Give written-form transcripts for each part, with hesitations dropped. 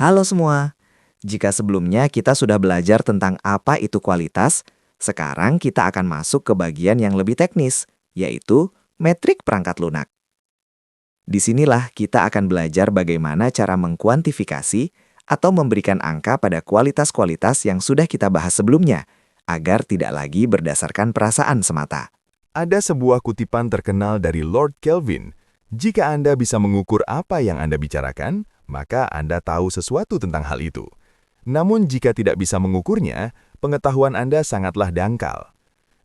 Halo semua. Jika sebelumnya kita sudah belajar tentang apa itu kualitas, sekarang kita akan masuk ke bagian yang lebih teknis, yaitu metrik perangkat lunak. Disinilah kita akan belajar bagaimana cara mengkuantifikasi atau memberikan angka pada kualitas-kualitas yang sudah kita bahas sebelumnya, agar tidak lagi berdasarkan perasaan semata. Ada sebuah kutipan terkenal dari Lord Kelvin. Jika Anda bisa mengukur apa yang Anda bicarakan, maka Anda tahu sesuatu tentang hal itu. Namun jika tidak bisa mengukurnya, pengetahuan Anda sangatlah dangkal.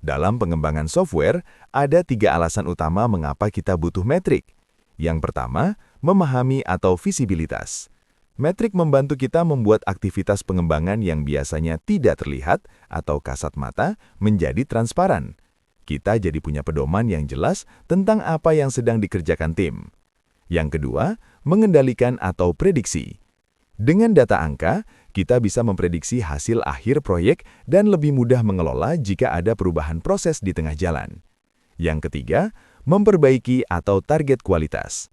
Dalam pengembangan software, ada 3 alasan utama mengapa kita butuh metrik. Yang pertama, memahami atau visibilitas. Metrik membantu kita membuat aktivitas pengembangan yang biasanya tidak terlihat atau kasat mata menjadi transparan. Kita jadi punya pedoman yang jelas tentang apa yang sedang dikerjakan tim. Yang kedua, mengendalikan atau prediksi. Dengan data angka, kita bisa memprediksi hasil akhir proyek dan lebih mudah mengelola jika ada perubahan proses di tengah jalan. Yang ketiga, memperbaiki atau target kualitas.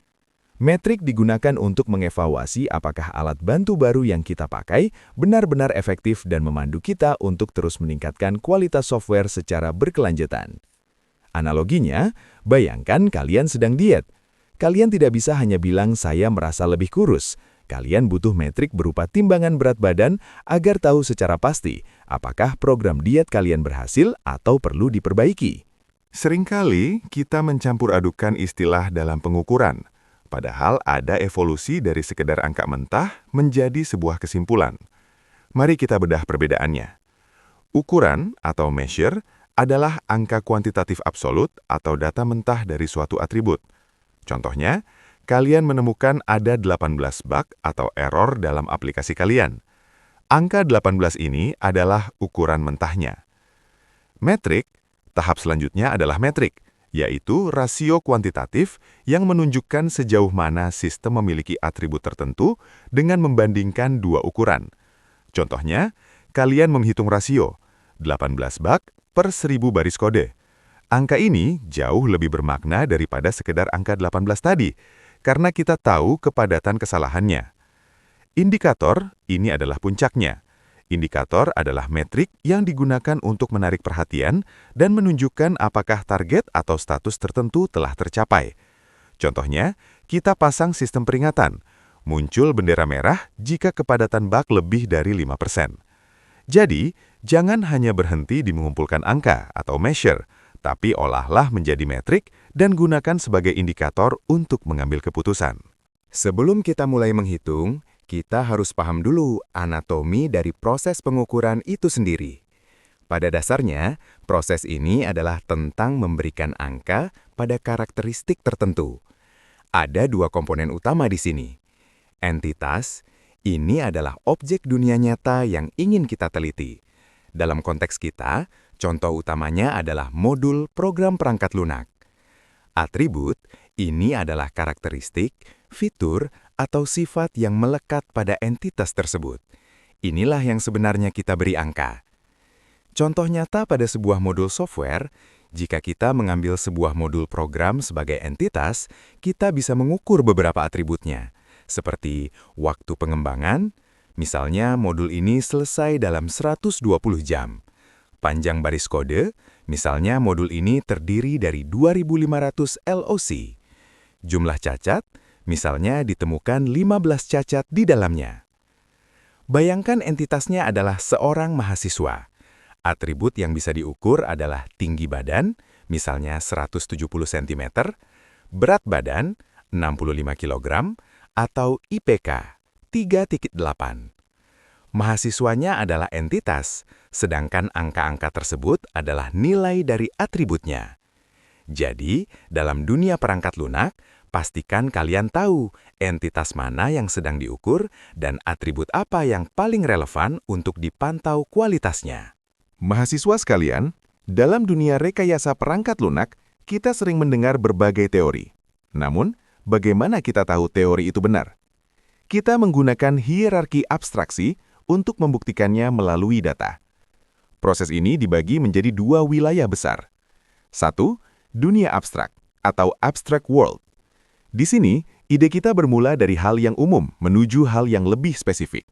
Metrik digunakan untuk mengevaluasi apakah alat bantu baru yang kita pakai benar-benar efektif dan memandu kita untuk terus meningkatkan kualitas software secara berkelanjutan. Analoginya, bayangkan kalian sedang diet. Kalian tidak bisa hanya bilang saya merasa lebih kurus. Kalian butuh metrik berupa timbangan berat badan agar tahu secara pasti apakah program diet kalian berhasil atau perlu diperbaiki. Seringkali kita mencampur adukan istilah dalam pengukuran, padahal ada evolusi dari sekedar angka mentah menjadi sebuah kesimpulan. Mari kita bedah perbedaannya. Ukuran atau measure adalah angka kuantitatif absolut atau data mentah dari suatu atribut. Contohnya, kalian menemukan ada 18 bug atau error dalam aplikasi kalian. Angka 18 ini adalah ukuran mentahnya. Metrik, tahap selanjutnya adalah metrik, yaitu rasio kuantitatif yang menunjukkan sejauh mana sistem memiliki atribut tertentu dengan membandingkan 2 ukuran. Contohnya, kalian menghitung rasio 18 bug per 1000 baris kode. Angka ini jauh lebih bermakna daripada sekedar angka 18 tadi, karena kita tahu kepadatan kesalahannya. Indikator, ini adalah puncaknya. Indikator adalah metrik yang digunakan untuk menarik perhatian dan menunjukkan apakah target atau status tertentu telah tercapai. Contohnya, kita pasang sistem peringatan. Muncul bendera merah jika kepadatan bug lebih dari 5%. Jadi, jangan hanya berhenti di mengumpulkan angka atau measure, tapi olahlah menjadi metrik dan gunakan sebagai indikator untuk mengambil keputusan. Sebelum kita mulai menghitung, kita harus paham dulu anatomi dari proses pengukuran itu sendiri. Pada dasarnya, proses ini adalah tentang memberikan angka pada karakteristik tertentu. Ada 2 komponen utama di sini. Entitas, ini adalah objek dunia nyata yang ingin kita teliti. Dalam konteks kita, contoh utamanya adalah modul program perangkat lunak. Atribut, ini adalah karakteristik, fitur, atau sifat yang melekat pada entitas tersebut. Inilah yang sebenarnya kita beri angka. Contoh nyata pada sebuah modul software, jika kita mengambil sebuah modul program sebagai entitas, kita bisa mengukur beberapa atributnya, seperti waktu pengembangan, misalnya modul ini selesai dalam 120 jam. Panjang baris kode, misalnya modul ini terdiri dari 2.500 LOC. Jumlah cacat, misalnya ditemukan 15 cacat di dalamnya. Bayangkan entitasnya adalah seorang mahasiswa. Atribut yang bisa diukur adalah tinggi badan, misalnya 170 cm, berat badan, 65 kg, atau IPK 3.8. Mahasiswanya adalah entitas, sedangkan angka-angka tersebut adalah nilai dari atributnya. Jadi, dalam dunia perangkat lunak, pastikan kalian tahu entitas mana yang sedang diukur dan atribut apa yang paling relevan untuk dipantau kualitasnya. Mahasiswa sekalian, dalam dunia rekayasa perangkat lunak, kita sering mendengar berbagai teori. Namun, bagaimana kita tahu teori itu benar? Kita menggunakan hierarki abstraksi untuk membuktikannya melalui data. Proses ini dibagi menjadi 2 wilayah besar. 1. Dunia abstrak atau abstract world. Di sini, Ide kita bermula dari hal yang umum menuju hal yang lebih spesifik.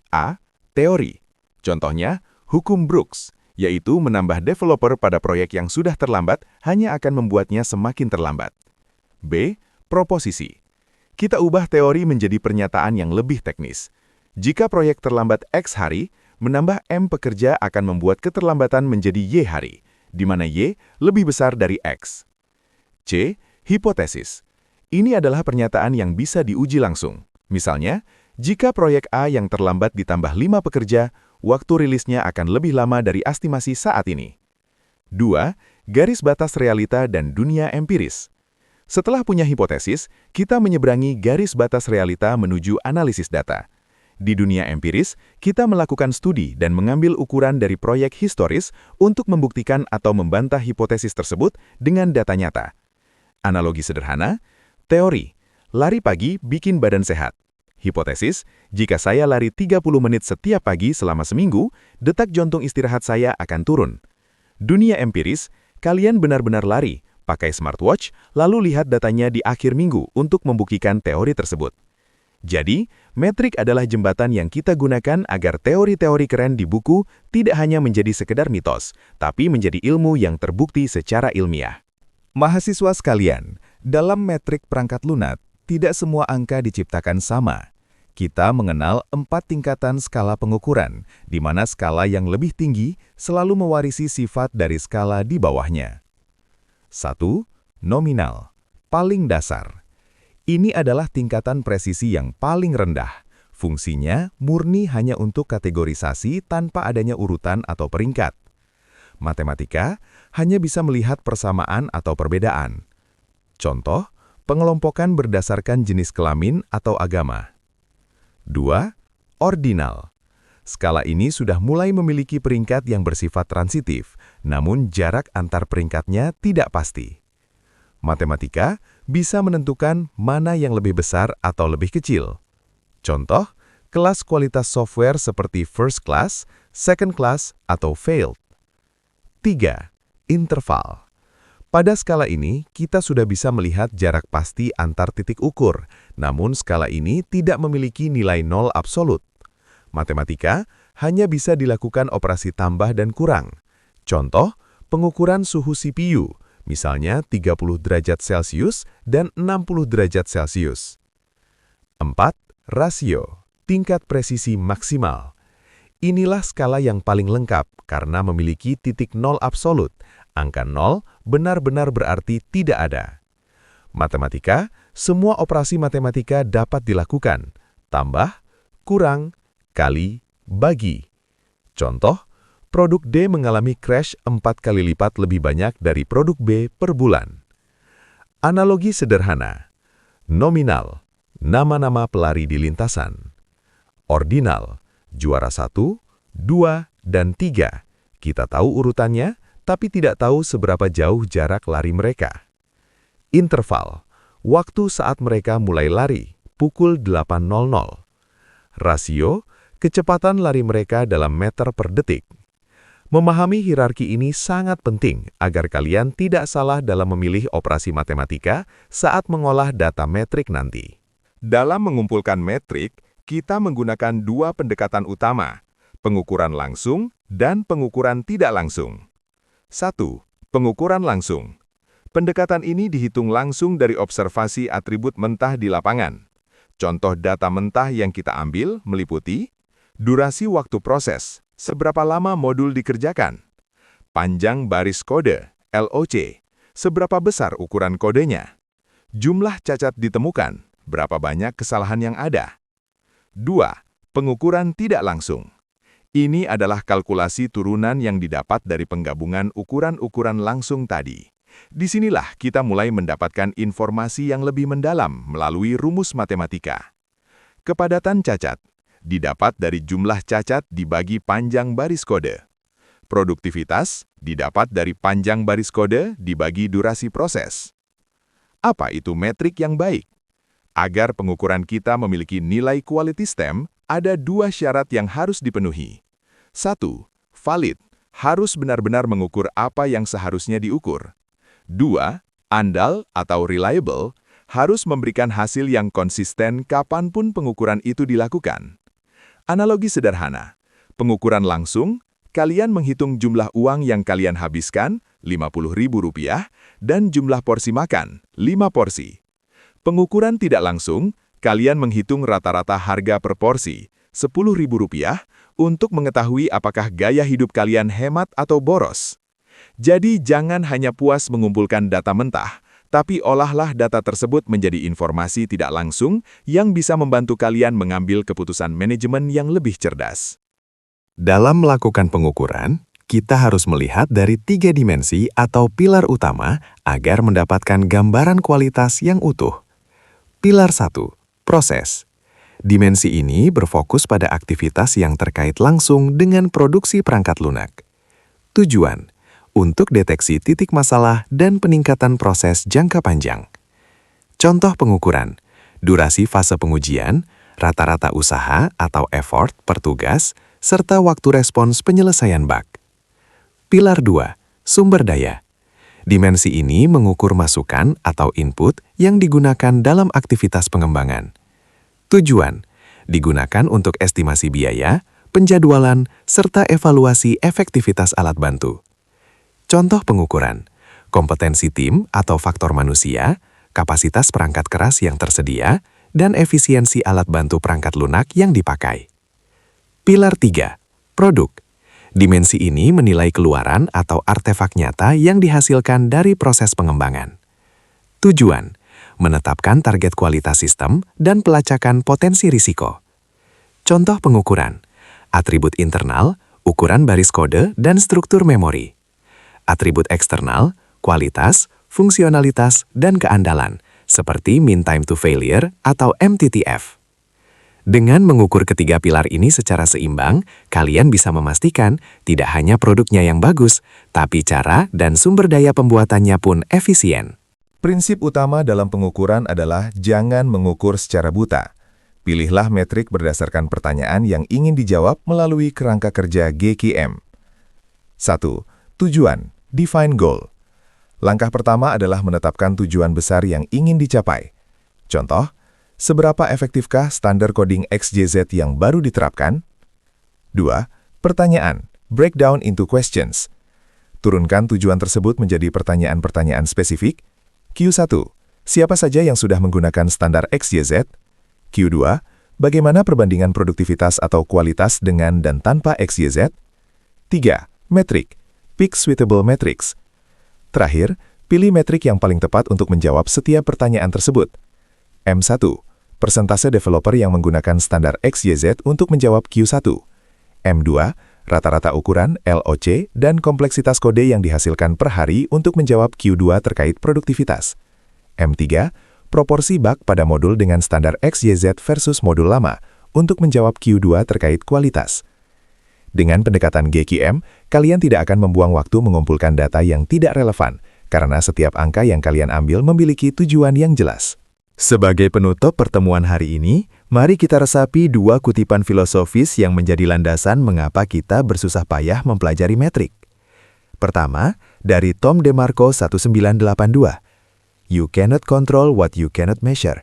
A. Teori. Contohnya, hukum Brooks, yaitu menambah developer pada proyek yang sudah terlambat hanya akan membuatnya semakin terlambat. B. Proposisi. Kita ubah teori menjadi pernyataan yang lebih teknis. Jika proyek terlambat X hari, menambah M pekerja akan membuat keterlambatan menjadi Y hari, di mana Y lebih besar dari X. C. Hipotesis. Ini adalah pernyataan yang bisa diuji langsung. Misalnya, jika proyek A yang terlambat ditambah 5 pekerja, waktu rilisnya akan lebih lama dari estimasi saat ini. 2. Garis batas realita dan dunia empiris. Setelah punya hipotesis, kita menyeberangi garis batas realita menuju analisis data. Di dunia empiris, kita melakukan studi dan mengambil ukuran dari proyek historis untuk membuktikan atau membantah hipotesis tersebut dengan data nyata. Analogi sederhana, teori, lari pagi bikin badan sehat. Hipotesis, jika saya lari 30 menit setiap pagi selama seminggu, detak jantung istirahat saya akan turun. Dunia empiris, kalian benar-benar lari, pakai smartwatch, lalu lihat datanya di akhir minggu untuk membuktikan teori tersebut. Jadi, metrik adalah jembatan yang kita gunakan agar teori-teori keren di buku tidak hanya menjadi sekedar mitos, tapi menjadi ilmu yang terbukti secara ilmiah. Mahasiswa sekalian, dalam metrik perangkat lunak, tidak semua angka diciptakan sama. Kita mengenal 4 tingkatan skala pengukuran, di mana skala yang lebih tinggi selalu mewarisi sifat dari skala di bawahnya. 1. Nominal, paling dasar. Ini adalah tingkatan presisi yang paling rendah. Fungsinya murni hanya untuk kategorisasi tanpa adanya urutan atau peringkat. Matematika hanya bisa melihat persamaan atau perbedaan. Contoh, pengelompokan berdasarkan jenis kelamin atau agama. 2. Ordinal. Skala ini sudah mulai memiliki peringkat yang bersifat transitif, namun jarak antar peringkatnya tidak pasti. Matematika bisa menentukan mana yang lebih besar atau lebih kecil. Contoh, kelas kualitas software seperti first class, second class, atau failed. 3. Interval. Pada skala ini, kita sudah bisa melihat jarak pasti antar titik ukur, namun skala ini tidak memiliki nilai nol absolut. Matematika hanya bisa dilakukan operasi tambah dan kurang. Contoh, pengukuran suhu CPU, misalnya 30 derajat Celcius dan 60 derajat Celcius. 4. Rasio, tingkat presisi maksimal. Inilah skala yang paling lengkap karena memiliki titik nol absolut. Angka 0 benar-benar berarti tidak ada. Matematika, semua operasi matematika dapat dilakukan. Tambah, kurang, kali, bagi. Contoh, produk D mengalami crash 4 kali lipat lebih banyak dari produk B per bulan. Analogi sederhana. Nominal, nama-nama pelari di lintasan. Ordinal, juara 1, 2, dan 3. Kita tahu urutannya, tapi tidak tahu seberapa jauh jarak lari mereka. Interval, waktu saat mereka mulai lari, pukul 8.00. Rasio, kecepatan lari mereka dalam meter per detik. Memahami hierarki ini sangat penting agar kalian tidak salah dalam memilih operasi matematika saat mengolah data metrik nanti. Dalam mengumpulkan metrik, kita menggunakan 2 pendekatan utama, pengukuran langsung dan pengukuran tidak langsung. 1. Pengukuran langsung. Pendekatan ini dihitung langsung dari observasi atribut mentah di lapangan. Contoh data mentah yang kita ambil meliputi durasi waktu proses, seberapa lama modul dikerjakan, panjang baris kode, LOC, seberapa besar ukuran kodenya, jumlah cacat ditemukan, berapa banyak kesalahan yang ada. 2. Pengukuran tidak langsung. Ini adalah kalkulasi turunan yang didapat dari penggabungan ukuran-ukuran langsung tadi. Disinilah kita mulai mendapatkan informasi yang lebih mendalam melalui rumus matematika. Kepadatan cacat didapat dari jumlah cacat dibagi panjang baris kode. Produktivitas didapat dari panjang baris kode dibagi durasi proses. Apa itu metrik yang baik? Agar pengukuran kita memiliki nilai quality stamp, ada 2 syarat yang harus dipenuhi. 1. Valid, harus benar-benar mengukur apa yang seharusnya diukur. 2. Andal atau reliable, harus memberikan hasil yang konsisten kapanpun pengukuran itu dilakukan. Analogi sederhana, pengukuran langsung, kalian menghitung jumlah uang yang kalian habiskan, Rp50.000, dan jumlah porsi makan, 5 porsi. Pengukuran tidak langsung, kalian menghitung rata-rata harga per porsi, Rp10.000, untuk mengetahui apakah gaya hidup kalian hemat atau boros. Jadi jangan hanya puas mengumpulkan data mentah, tapi olahlah data tersebut menjadi informasi tidak langsung yang bisa membantu kalian mengambil keputusan manajemen yang lebih cerdas. Dalam melakukan pengukuran, kita harus melihat dari 3 dimensi atau pilar utama agar mendapatkan gambaran kualitas yang utuh. Pilar 1, proses. Dimensi ini berfokus pada aktivitas yang terkait langsung dengan produksi perangkat lunak. Tujuan, untuk deteksi titik masalah dan peningkatan proses jangka panjang. Contoh pengukuran, durasi fase pengujian, rata-rata usaha atau effort per tugas, serta waktu respons penyelesaian bug. Pilar 2, sumber daya. Dimensi ini mengukur masukan atau input yang digunakan dalam aktivitas pengembangan. Tujuan, digunakan untuk estimasi biaya, penjadwalan, serta evaluasi efektivitas alat bantu. Contoh pengukuran, kompetensi tim atau faktor manusia, kapasitas perangkat keras yang tersedia, dan efisiensi alat bantu perangkat lunak yang dipakai. Pilar 3, produk. Dimensi ini menilai keluaran atau artefak nyata yang dihasilkan dari proses pengembangan. Tujuan, menetapkan target kualitas sistem dan pelacakan potensi risiko. Contoh pengukuran, atribut internal, ukuran baris kode, dan struktur memori. Atribut eksternal, kualitas, fungsionalitas, dan keandalan, seperti mean time to failure atau MTTF. Dengan mengukur ketiga pilar ini secara seimbang, kalian bisa memastikan tidak hanya produknya yang bagus, tapi cara dan sumber daya pembuatannya pun efisien. Prinsip utama dalam pengukuran adalah jangan mengukur secara buta. Pilihlah metrik berdasarkan pertanyaan yang ingin dijawab melalui kerangka kerja GQM. 1. Tujuan, define goal. Langkah pertama adalah menetapkan tujuan besar yang ingin dicapai. Contoh, seberapa efektifkah standar coding XYZ yang baru diterapkan? 2. Pertanyaan, breakdown into questions. Turunkan tujuan tersebut menjadi pertanyaan-pertanyaan spesifik. Q1, siapa saja yang sudah menggunakan standar XYZ? Q2, bagaimana perbandingan produktivitas atau kualitas dengan dan tanpa XYZ? 3. Metrik, pick suitable metrics. Terakhir, pilih metrik yang paling tepat untuk menjawab setiap pertanyaan tersebut. M1, persentase developer yang menggunakan standar XYZ untuk menjawab Q1. M2, rata-rata ukuran, LOC, dan kompleksitas kode yang dihasilkan per hari untuk menjawab Q2 terkait produktivitas. M3, proporsi bug pada modul dengan standar XYZ versus modul lama untuk menjawab Q2 terkait kualitas. Dengan pendekatan GQM, kalian tidak akan membuang waktu mengumpulkan data yang tidak relevan, karena setiap angka yang kalian ambil memiliki tujuan yang jelas. Sebagai penutup pertemuan hari ini, mari kita resapi 2 kutipan filosofis yang menjadi landasan mengapa kita bersusah payah mempelajari metrik. Pertama, dari Tom DeMarco 1982. You cannot control what you cannot measure.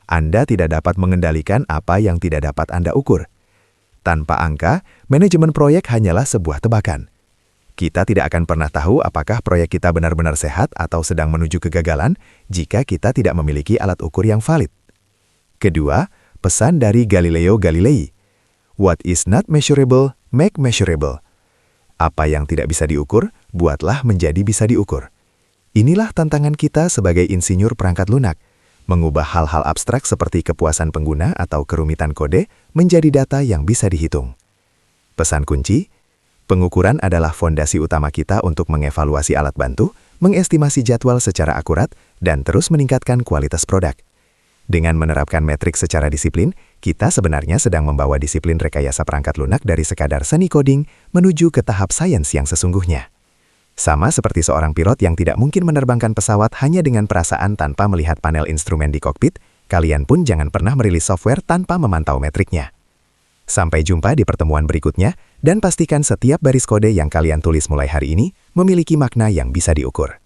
Anda tidak dapat mengendalikan apa yang tidak dapat Anda ukur. Tanpa angka, manajemen proyek hanyalah sebuah tebakan. Kita tidak akan pernah tahu apakah proyek kita benar-benar sehat atau sedang menuju kegagalan jika kita tidak memiliki alat ukur yang valid. Kedua, pesan dari Galileo Galilei. What is not measurable, make measurable. Apa yang tidak bisa diukur, buatlah menjadi bisa diukur. Inilah tantangan kita sebagai insinyur perangkat lunak, mengubah hal-hal abstrak seperti kepuasan pengguna atau kerumitan kode menjadi data yang bisa dihitung. Pesan kunci, pengukuran adalah fondasi utama kita untuk mengevaluasi alat bantu, mengestimasi jadwal secara akurat, dan terus meningkatkan kualitas produk. Dengan menerapkan metrik secara disiplin, kita sebenarnya sedang membawa disiplin rekayasa perangkat lunak dari sekadar seni coding menuju ke tahap sains yang sesungguhnya. Sama seperti seorang pilot yang tidak mungkin menerbangkan pesawat hanya dengan perasaan tanpa melihat panel instrumen di kokpit, kalian pun jangan pernah merilis software tanpa memantau metriknya. Sampai jumpa di pertemuan berikutnya, dan pastikan setiap baris kode yang kalian tulis mulai hari ini memiliki makna yang bisa diukur.